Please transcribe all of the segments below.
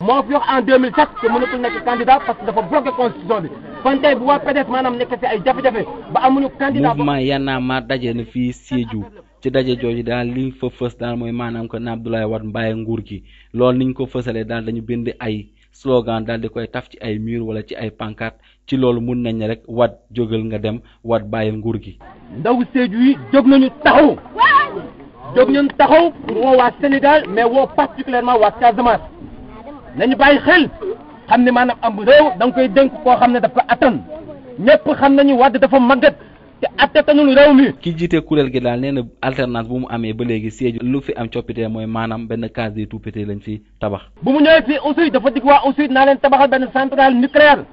moo fi wax en 2007 que mënatul nekk candidat parce que dafa bloqué constitution bi kon tey bu waa PDS maanaam nekk ci ay jafe-jafe ba amuñu candidat. mouvement Y'en a marre daje na fii Sédhiou ci daje jooju daal liñ fa fës daal mooy maanaam que ne Abdoulaye Wade mbàyyi nguur gi loolu niñ ko fësalee daal dañu bind ay slogan daal di koy taf ci ay mur wala ci ay pancarte ci loolu mun nañ ne rek Wade jógal nga dem Wade bàyyi nguur gi. ndaw Sédhiou yi jóg nañu taxaw pour woo waa Sénégal mais woo particulièrement waa Casamance nañu bàyyi xel xam ne maanaam am réew da nga koy dénk koo xam ne dafa attan ñëpp xam nañu Wade dafa màggat te attanul réew mi. ki jiite kuréel gi daal nee na alternance bu mu amee ba léegi Sédhiou lu fi am coppite mooy maanaam benn case des tout-petits lañ fi tabax. bu mu ñëwee fii aussi dafa dig waa aussi naa leen tabaxal benn centrale nucléaire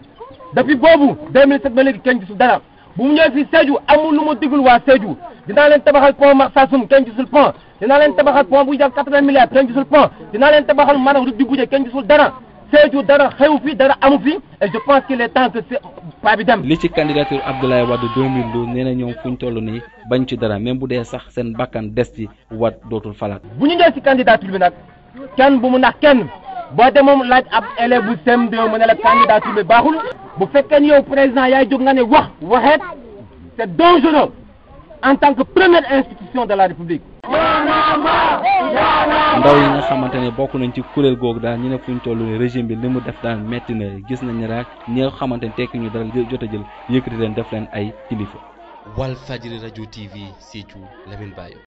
depuis boobu 2007 ba léegi kenn gisul dara bu mu ñëwee fii Sédhiou amul lu ma digul waa Sédhiou dinaa leen tabaxal pont Marsassoum kenn gisul pont dinaa leen tabaxal pont buy jar 80 milliards kenn gisul pont dinaa leen tabaxal maanaam route du Boudié kenn gisul dara Sédhiou dara xew fi dara amu fi et je pense qu'il est temps que pas bi dem. li ci candidature Abdoulaye Wade 2012 nee na ñoom fuñ toll nii bañ ci dara même bu dee sax seen bakkan des ci Wade dootul falaat. bu ñu ñëwee ci candidature bi nag kenn bu mu nax kenn boo demoon laaj ab élève bu CM2 mu ne la candidature bi baaxul bu fekkee ni yow président yaay jóg nga ne waxeet c'est dangereux en tant que première institution de la République. ndaw yi nga xamante ne bokk nañ ci kuréel googu daal ñu ne fuñ toll nii régime bi li mu def daal metti na gis nañ ne daal ñi nga xamante ne tekki ñu dara jot a jël yëkkati leen def leen ay kilifa. Walfadjri Radio TV Sédhiou Lamine Bayo.